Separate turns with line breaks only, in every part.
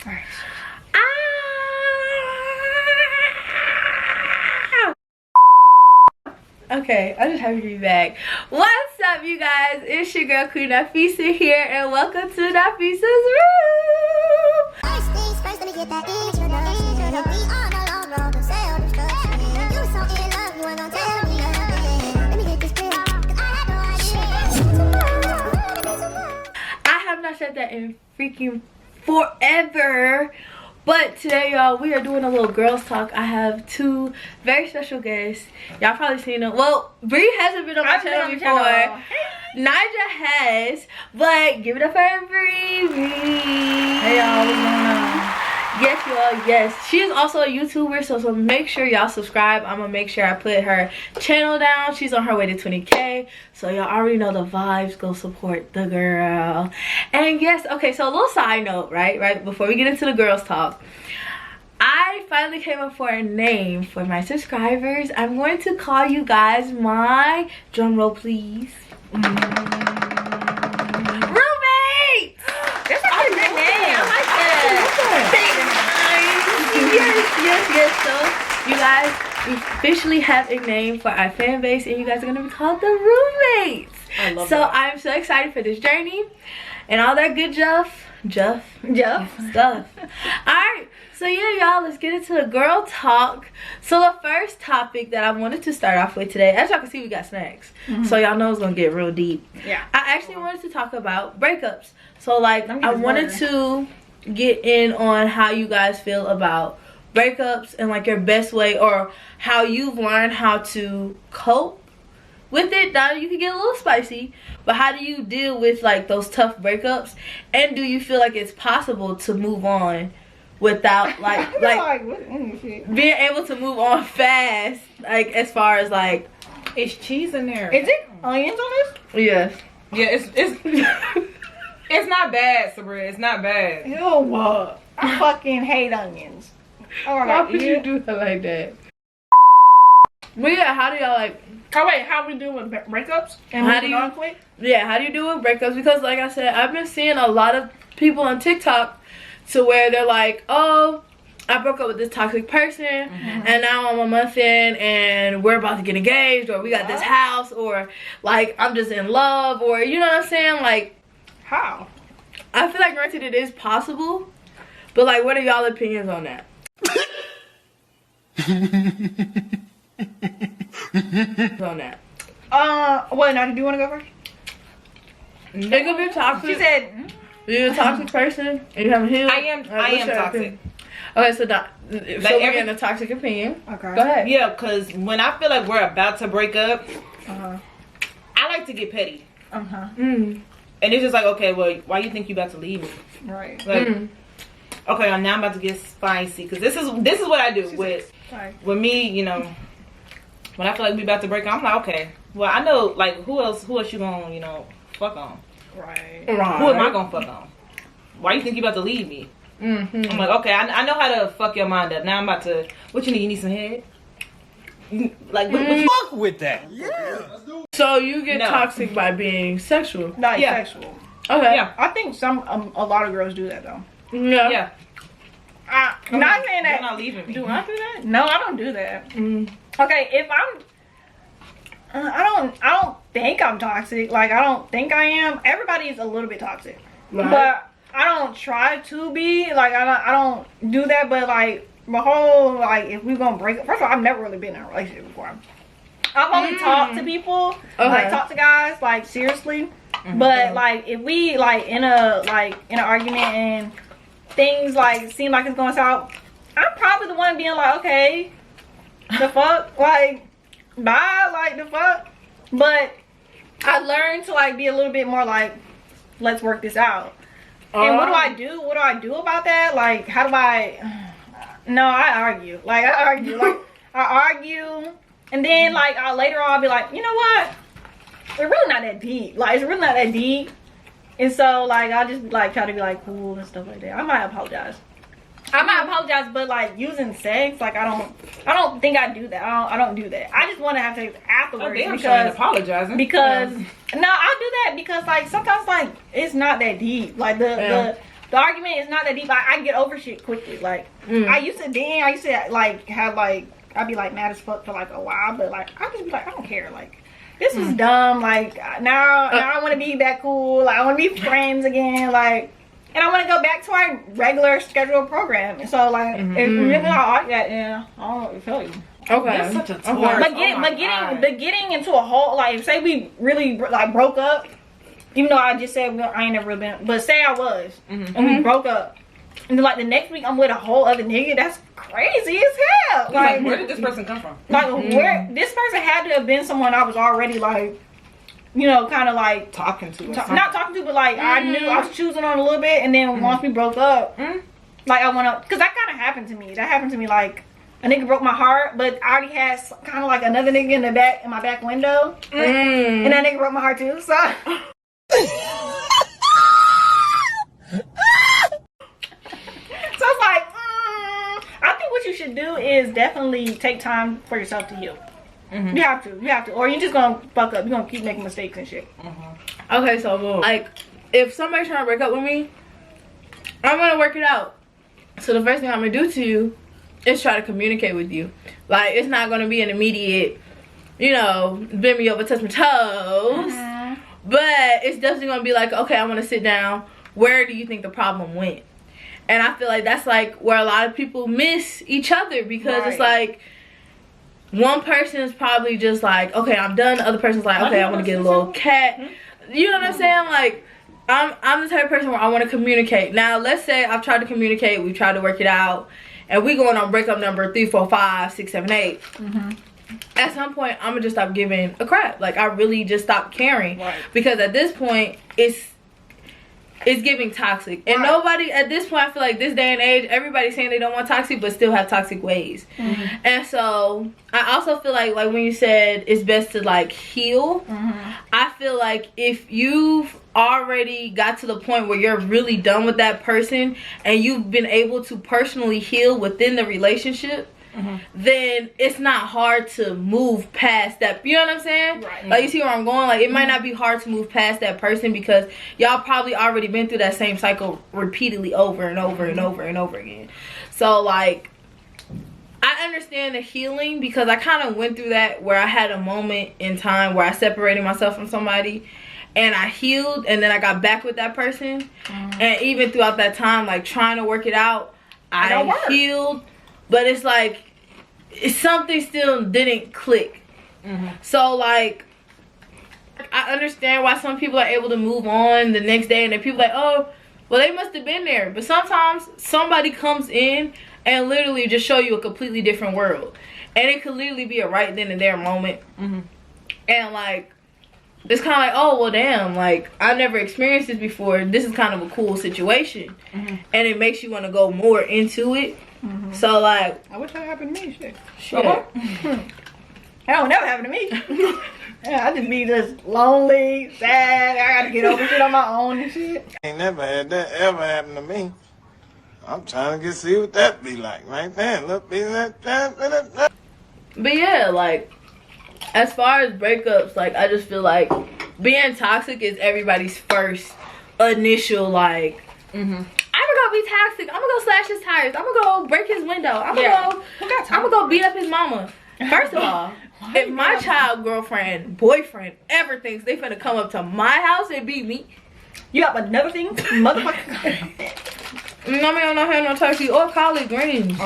Alright. Okay, I'm just happy to be back. What's up, you guys? It's your girl Queen Nafeesa here, and welcome to Nafeesa's room.
First things first, let me get that introduction. We on a long road to self-destruction. You so in love, you ain't gonna tell me nothing. Let me get this clear, 'cause I had no idea.
I have not said that in freaking forever. But today, y'all, we are doing a little girls talk. I have two very special guests. Y'all probably seen them. Well, Bree hasn't been on my channel before. Naija has, but give it up for Bree.
Hey y'all, what's going on?
Yes, y'all, yes. She is also a YouTuber, so make sure y'all subscribe. I'm gonna make sure I put her channel down. She's on her way to 20K, so y'all already know the vibes. Go support the girl. And yes, okay, so a little side note, right before we get into the girls talk, I finally came up for a name for my subscribers. I'm going to call you guys my, drum roll please, roommates.
That's a pretty good name. I like that.
Yes. So you guys, we officially have a name for our fan base, and you guys are gonna be called the roommates.
I love
so
that.
I'm so excited for this journey and all that good stuff. Alright, so yeah, y'all, let's get into the girl talk. So the first topic that I wanted to start off with today, as y'all can see, we got snacks, so y'all know it's gonna get real deep.
Yeah.
I actually wanted to talk about breakups. So like,
Let me
I
get
wanted
water.
to get in on how you guys feel about breakups and like your best way, or how you've learned how to cope with it. Now you can get a little spicy, but how do you deal with like those tough breakups, and do you feel like it's possible to move on without like being able to move on fast, like as far as like,
It's cheese in there.
Is it onions on this?
yes.
Yeah, it's it's not bad, Sabrina. It's not bad.
Ew, I fucking hate onions.
Why
Alright,
would you do that like that? But yeah, how do y'all like,
Oh wait, how we do with breakups? And
How
moving
do you-
on quick?
yeah, how do you do with breakups? Because like I said, I've been seeing a lot of people on TikTok to where they're like, oh, I broke up with this toxic person, and now I'm a month in and we're about to get engaged, or we got this house, or like I'm just in love, or you know what I'm saying? Like,
How?
I feel like granted it is possible, but like, what are y'all opinions on that? On that.
What, now do you want to go first?
It could be toxic.
She said,
You're a toxic person and you haven't healed.
I am
What's your
toxic.
opinion? Okay, so so we're
every-
in a toxic opinion.
okay.
Go ahead.
Yeah, because when I feel like we're about to break up,
Uh-huh.
I like to get petty.
Uh-huh.
Mm.
And it's just like, okay, well, why you think you about to leave me?
Right.
Like,
Mm.
okay, now I'm about to get spicy. Because this is what I do with
Right.
me, you know. When I feel like we about to break up, I'm like, okay, well, I know, like, who else you gonna, you know, fuck on?
Right.
Who am I gonna fuck on? Why you think you about to leave me?
Mm-hmm.
I'm like, okay, I know how to fuck your mind up. Now I'm about to, what you need? You need some head? Like, what you,
Fuck with that.
So you get
No.
toxic by being sexual.
Not
Yeah.
sexual.
Okay.
yeah,
I think a lot of girls do that though.
Yeah.
yeah.
Not saying
You're
that.
not leaving me.
Do I do that? No, I don't do that.
Mm.
Okay, if I don't think I'm toxic. Like, I don't think I am. Everybody is a little bit toxic.
Right.
But I don't try to be. Like, I don't do that. But, like, my whole, like, if we're going to break up. First of all, I've never really been in a relationship before. I've only talked to people.
Okay.
Like, talk to guys, like, seriously. But, like, if we, like, in an argument and things, like, seem like it's going south, I'm probably the one being like, okay, the fuck? Like, bye, like, the fuck? But I learned to, like, be a little bit more like, let's work this out. And what do I do? What do I do about that? Like, how do I... No, I argue. Like, I argue. Like, I argue. And then, like, later on, I'll be like, you know what? It's really not that deep. Like, it's really not that deep. And so, like, I'll just, like, try to be, like, cool and stuff like that. I might apologize. But, like, using sex, like, I don't think I do that. I don't do that. I just want to have sex afterwards.
Oh, damn, she ain't
because
apologizing.
no, I do that because, like, sometimes, like, it's not that deep. Like, the the argument is not that deep. Like, I get over shit quickly. Like, I used to like have like, I'd be like mad as fuck for like a while, but like I just be like, I don't care. Like, this was dumb. Like, now I want to be back cool. Like, I want to be friends again. Like, and I want to go back to our regular scheduled program. And so like, if really not like that, yeah, I don't know what to tell you.
Okay.
That's such a
Okay.
Taurus.
But getting into a whole, like, say we really like broke up, even though I just said I ain't never really been, but say I was, and we broke up, and then like the next week I'm with a whole other nigga. That's crazy as hell.
Like, where did this person come from?
Like, where this person had to have been someone I was already like, you know, kind of like
Talking to.
not talking to, but like I knew I was choosing on a little bit, and then once we broke up, like I went up, because that kind of happened to me. That happened to me like. A nigga broke my heart, but I already had kind of like another nigga in my back window, and that nigga broke my heart too. So, so it's like, I think what you should do is definitely take time for yourself to heal. You have to, or you're just gonna fuck up. You're gonna keep making mistakes and shit.
Okay, so like, if somebody's trying to break up with me, I'm gonna work it out. So the first thing I'm gonna do to you is try to communicate with you. Like, it's not gonna be an immediate, you know, bend me over, touch my toes. But it's definitely gonna be like, okay, I wanna sit down. Where do you think the problem went? And I feel like that's like where a lot of people miss each other, because it's like one person is probably just like, okay, I'm done. The other person's like, okay, I wanna get a little cat. You know what I'm saying? Like, I'm the type of person where I wanna communicate. Now, let's say I've tried to communicate, we tried to work it out, and we going on breakup number 3, 4, 5, 6, 7, 8. At some point, I'm gonna just stop giving a crap. Like, I really just stop caring, because at this point, it's giving toxic. And nobody at this point, I feel like this day and age, everybody's saying they don't want toxic, but still have toxic ways. And so I also feel like when you said it's best to like heal, I feel like if you've already got to the point where you're really done with that person, and you've been able to personally heal within the relationship, then it's not hard to move past that. You know what I'm saying? Like, you see where I'm going? Like, it might not be hard to move past that person, because y'all probably already been through that same cycle repeatedly over and over and over and over again. So like, I understand the healing, because I kind of went through that, where I had a moment in time where I separated myself from somebody, and I healed, and then I got back with that person. And even throughout that time, like, trying to work it out, I healed, but it's like something still didn't click. So like, I understand why some people are able to move on the next day, and then people like, oh, well, they must have been there. But sometimes somebody comes in and literally just show you a completely different world, and it could literally be a right then and there moment. And like, it's kind of like, oh, well, damn, like, I never experienced this before. This is kind of a cool situation. And it makes you want to go more into it. So like,
I wish that happened to me. Shit.
Shit.
That don't never happen to me. Yeah, I just be just lonely, sad. I gotta get over shit on my own and shit.
Ain't never had that ever happen to me. I'm trying to see what that be like right there. Look, be that.
But yeah, like, as far as breakups, like, I just feel like being toxic is everybody's first initial, like, I'm gonna be toxic. I'm gonna go slash his tires. I'm gonna go break his window. I'm gonna go beat up his mama. First of all, if my child, girlfriend, boyfriend ever thinks they finna come up to my house and beat me,
you have another thing, motherfucker.
I mean, I don't have no turkey or collard greens.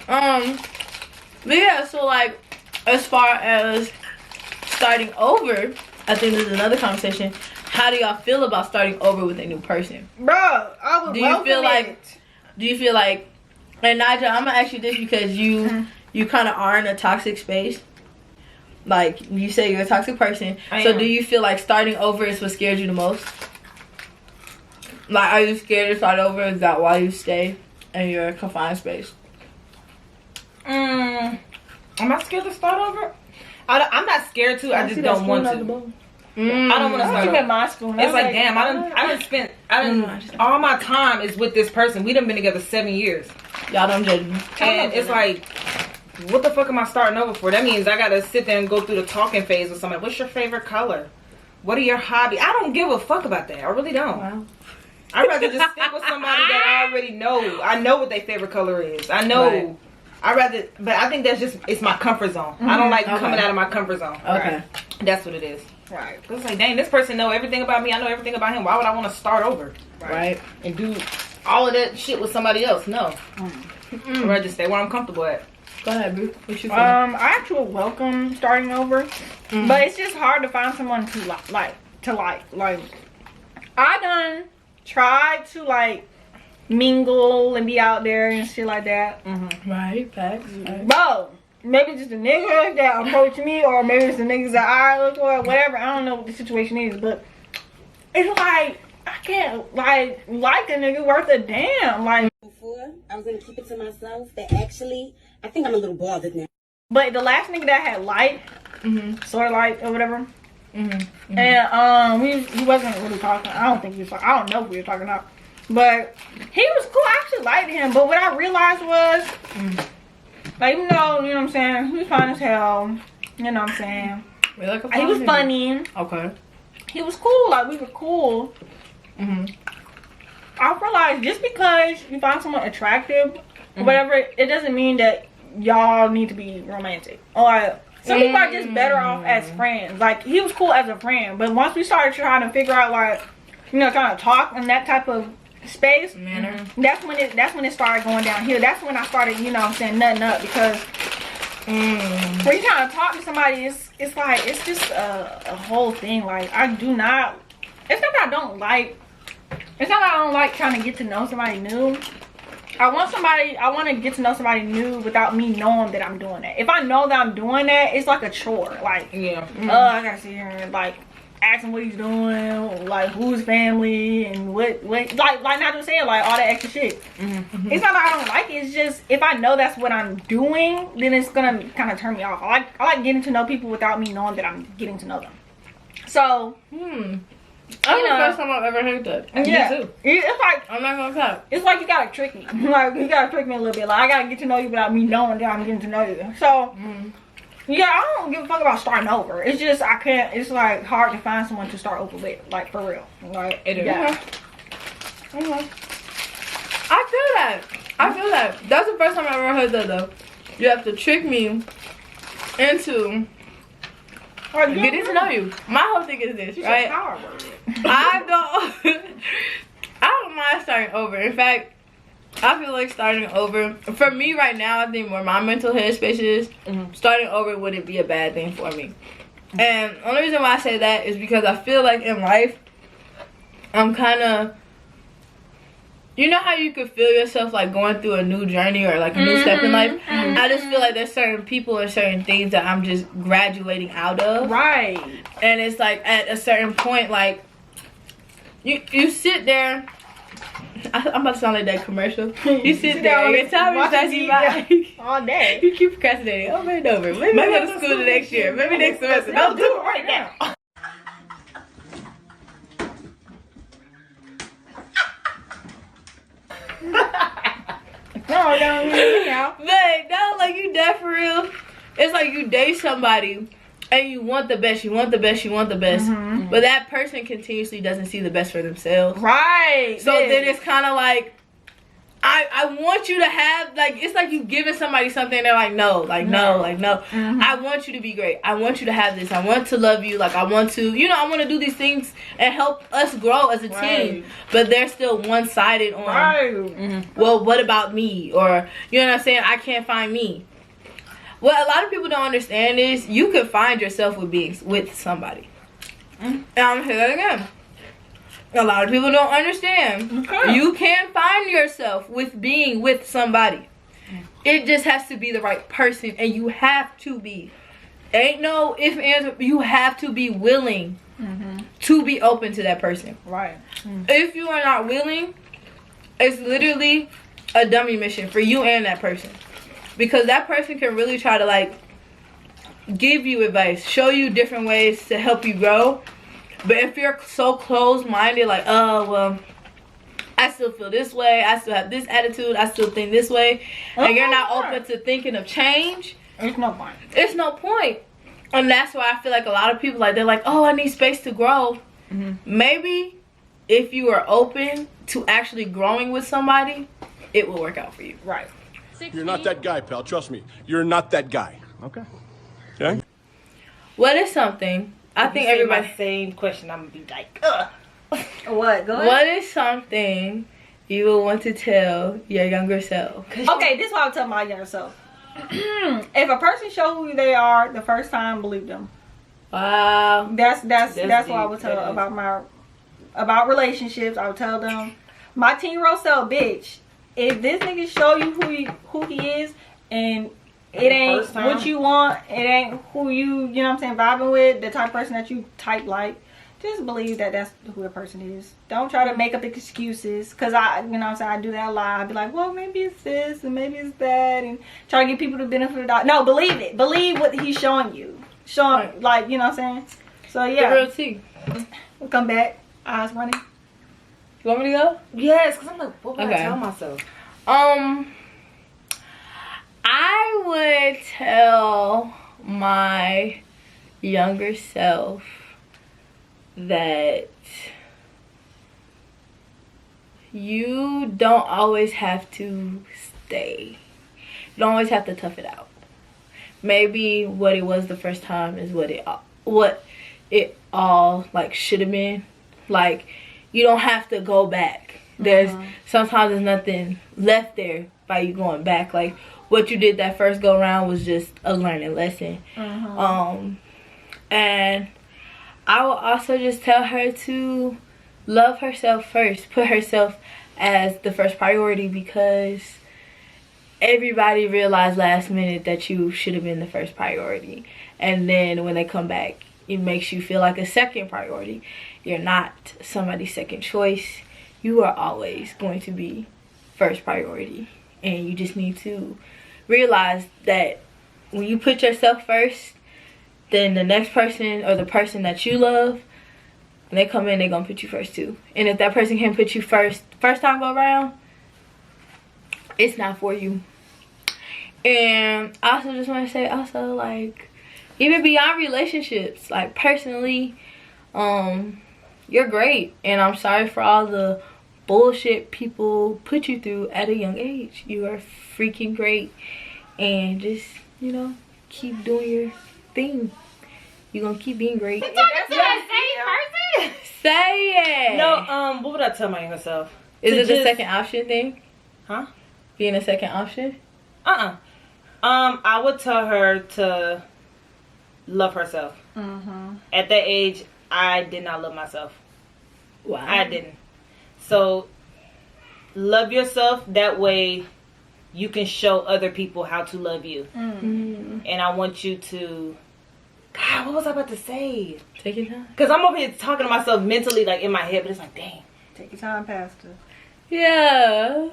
But yeah, so like, as far as starting over, I think this is another conversation. How do y'all feel about starting over with a new person?
Bro, I would
Do you feel like, and Naja, I'm gonna ask you this because you kind of are in a toxic space. Like, you say you're a toxic person. So do you feel like starting over is what scares you the most? Like, are you scared to start over? Is that why you stay in your confined space?
Am I scared to start over? I'm not scared to. I just don't want to. I don't want to start over.
My spoon.
It's like, damn, I done all my time is with this person. We done been together 7 years.
Y'all don't judge me.
And it's like, what the fuck am I starting over for? That means I gotta sit there and go through the talking phase with somebody. What's your favorite color? What are your hobbies? I don't give a fuck about that. I really don't.
Wow.
I'd rather just stick with somebody that I already know. I know what their favorite color is. I know.
Right.
I rather, but I think that's just, it's my comfort zone. I don't like coming out of my comfort zone.
Okay.
That's what it is.
Right.
Cause it's like, dang, this person know everything about me. I know everything about him. Why would I want to start over?
Right.
And do all of that shit with somebody else? No. I'd rather just stay where I'm comfortable at.
Go ahead, boo. What you feeling?
I actually welcome starting over, but it's just hard to find someone to like. I done tried to like mingle and be out there and shit like that.
Right, facts. Right.
Bro, maybe just the niggas that approach me, or maybe it's the niggas that I look for, whatever. I don't know what the situation is, but it's like I can't like a nigga worth a damn. Like
Before, I was gonna keep it to myself, but actually, I think I'm a little bothered now.
but the last nigga that I had liked, sort of like or whatever, and he wasn't really talking. I don't think he was talking. I don't know if we were talking about, but he was cool. I actually liked him, but what I realized was, like, even though, you know what I'm saying, he was fine as hell, you know what I'm saying,
We like a
he was
nigga.
funny,
Okay.
he was cool, like we were cool. I realized just because you find someone attractive or whatever, it doesn't mean that y'all need to be romantic. Or some people are just better off as friends. Like, he was cool as a friend, but once we started trying to figure out, like, you know, trying to talk in that type of space,
Manner.
that's when it started going downhill. That's when I started, you know what I'm saying, nutting up, because when you trying to talk to somebody, it's like, it's just a whole thing. Like, it's not that I don't like trying to get to know somebody new. I want to get to know somebody new without me knowing that I'm doing that. If I know that I'm doing that, it's like a chore. Like, I gotta sit here and like ask him what he's doing, like who's family and what like not just saying like all that extra shit. It's not that I don't like it. It's just if I know that's what I'm doing, then it's gonna kind of turn me off. I like getting to know people without me knowing that I'm getting to know them. So
That's the first time I've ever heard that.
yeah,
Me too.
it's like,
I'm not gonna cut.
it's like you gotta trick me. Like, you gotta trick me a little bit. Like, I gotta get to know you without me knowing that I'm getting to know you. So, yeah, I don't give a fuck about starting over. It's just, I can't, it's like hard to find someone to start over with. Like, for real. Like,
It is.
yeah.
I feel that. That's the first time I've ever heard that, though. You have to trick me into getting to know you. My whole thing is this, right? I don't mind starting over. In fact, I feel like starting over, for me right now, I think where my mental headspace is, starting over wouldn't be a bad thing for me. And the only reason why I say that is because I feel like in life, I'm kind of, you know how you could feel yourself like going through a new journey or like a new step in life? I just feel like there's certain people and certain things that I'm just graduating out of.
Right.
And it's like at a certain point, like, you sit there. I'm about to sound like that commercial. You sit there and time is passing by.
All day.
You keep procrastinating over and over. Maybe I'll go to school the next year. Maybe next semester. Don't do it right now.
No, no.
But no, like, you dead for real. It's like you date somebody and you want the best, you want the best, you want the best. But that person continuously doesn't see the best for themselves.
Right.
So then it's kind of like, I want you to have, like, it's like you giving somebody something and they're like, no, like, no, like, no. I want you to be great. I want you to have this. I want to love you. Like, I want to, you know, I want to do these things and help us grow as a team. But they're still one-sided on, well, what about me? Or, you know what I'm saying? I can't find me. What a lot of people don't understand is you can find yourself with somebody. And I'm gonna say that again. A lot of people don't understand. You can find yourself with being with somebody. It just has to be the right person, and you have to be. Ain't no if, ands, you have to be willing to be open to that person.
Right.
If you are not willing, it's literally a dummy mission for you and that person. Because that person can really try to, like, give you advice, show you different ways to help you grow. But if you're so closed-minded, like, oh, well, I still feel this way, I still have this attitude, I still think this way, and you're not open to thinking of change,
It's no point.
it's no point. And that's why I feel like a lot of people, like, they're like, oh, I need space to grow. Maybe if you are open to actually growing with somebody, it will work out for you.
Right.
You're not that guy, pal. Trust me. You're not that guy. Okay. Okay?
What is something? I think everybody.
Same question. I'm gonna be like, ugh.
What? Go ahead.
What is something you will want to tell your younger self?
Okay, this is what I would tell my younger self. If a person show who they are the first time, believe them.
Wow.
That's what I would
deep.
tell about relationships. I would tell them, my 10-year-old self, bitch, if this nigga show you who he is, and it ain't what you want, it ain't who you know what I'm saying, vibing with, the type of person that you type like, just believe that that's who the person is. Don't try to make up excuses, because I, you know what I'm saying, I do that a lot. I'd be like, well, maybe it's this and maybe it's that, and try to give people the benefit of the doubt. No, believe it. Believe what he's showing you. Show him, like, you know what I'm saying. So yeah,
The real tea.
we'll come back. Eyes running.
You want me to go?
Yes, because I'm like, what would
Okay.
I tell myself?
I would tell my younger self that you don't always have to stay. You don't always have to tough it out. Maybe what it was the first time is what it all like should have been. Like, you don't have to go back. There's sometimes there's nothing left there by you going back. Like, what you did that first go round was just a learning lesson. And I will also just tell her to love herself first. Put herself as the first priority, because everybody realized last minute that you should have been the first priority. And then when they come back, it makes you feel like a second priority. You're not somebody's second choice. You are always going to be first priority. And you just need to realize that when you put yourself first, then the next person or the person that you love, when they come in, they're going to put you first too. And if that person can't put you first time go around, it's not for you. And I also just want to say also, like, even beyond relationships, like, personally, you're great. And I'm sorry for all the bullshit people put you through at a young age. You are freaking great. And just, you know, keep doing your thing. You're going to keep being great.
That's what I say, person.
Say it.
No, what would I tell my younger self?
Is
To
it the
just-
second option thing?
Huh?
Being a second option?
I would tell her to love herself. At that age, I did not love myself.
Wow.
I didn't. So, love yourself. That way, you can show other people how to love you. And I want you to... God, what was I about to say?
Take your time.
Because I'm over here talking to myself mentally, like, in my head. But it's like, dang.
Take your time, Pastor.
Yeah.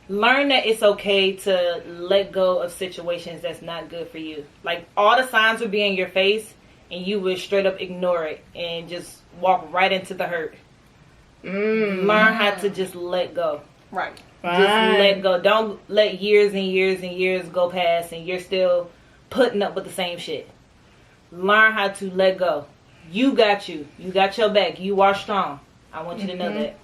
Learn that it's okay to let go of situations that's not good for you. Like, all the signs would be in your face, and you would straight up ignore it and just walk right into the hurt. Learn how to just let go.
Right.
Just let go. Don't let years and years and years go past and you're still putting up with the same shit. Learn how to let go. You got you. You got your back. You are strong. I want you to know that.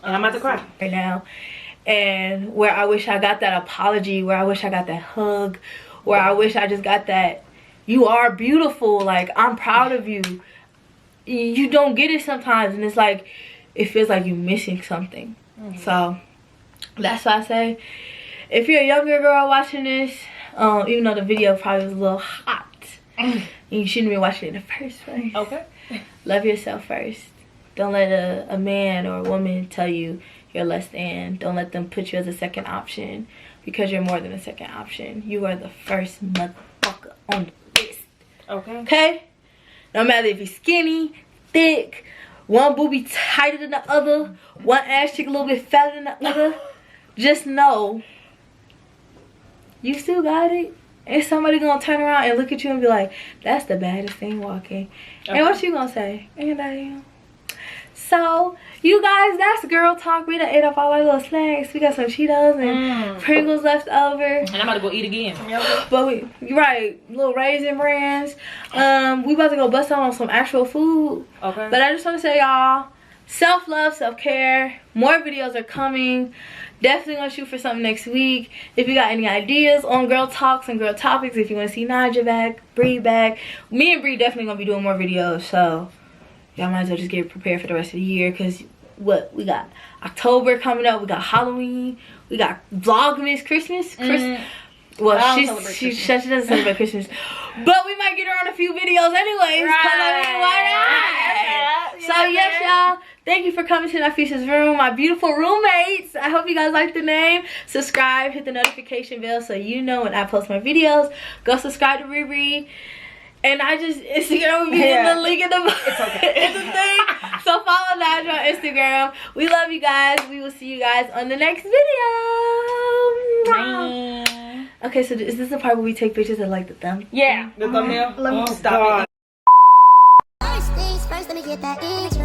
And I'm about to cry
right now. And where I wish I got that apology, where I wish I got that hug, where I wish I just got that, you are beautiful, like, I'm proud of you. You don't get it sometimes, and it's like, it feels like you're missing something. So that's why I say, if you're a younger girl watching this, even though the video probably was a little hot, you shouldn't be watching it in the first place.
Okay.
Love yourself first. Don't let a man or a woman tell you you're less than. Don't let them put you as a second option, because you're more than a second option. You are the first motherfucker on the list.
Okay.
Okay? No matter if you're skinny, thick, one booby tighter than the other, one ass cheek a little bit fatter than the other, just know you still got it. And somebody gonna turn around and look at you and be like, that's the baddest thing walking. And what you gonna say? And I am. So, you guys, that's girl talk. We done ate up all our little snacks. We got some Cheetos and Pringles left over.
And I'm about to go eat again.
But little Raisin Brands. We about to go bust out on some actual food.
Okay.
But I just want to say, y'all, self-love, self-care. More videos are coming. Definitely gonna shoot for something next week. If you got any ideas on girl talks and girl topics, if you want to see Naja back, Bree back, me and Bree definitely gonna be doing more videos. So y'all might as well just get prepared for the rest of the year. Cause what we got October coming up, we got Halloween, we got Vlogmas, Christmas. Well, she doesn't celebrate Christmas, but we might get her on a few videos anyways. Right. Why not? So yes, y'all. Thank you for coming to Nafeesa's room, my beautiful roommates. I hope you guys like the name. Subscribe, hit the notification bell so you know when I post my videos. Go subscribe to BREAKUPS. And Instagram will be in the link in the it's a thing. So follow Naja on Instagram. We love you guys. We will see you guys on the next video.
Bye.
Okay, so is this the part where we take pictures of like the thumb?
Yeah.
The thumbnail?
Let me
stop it.
First things first, let me get that itch.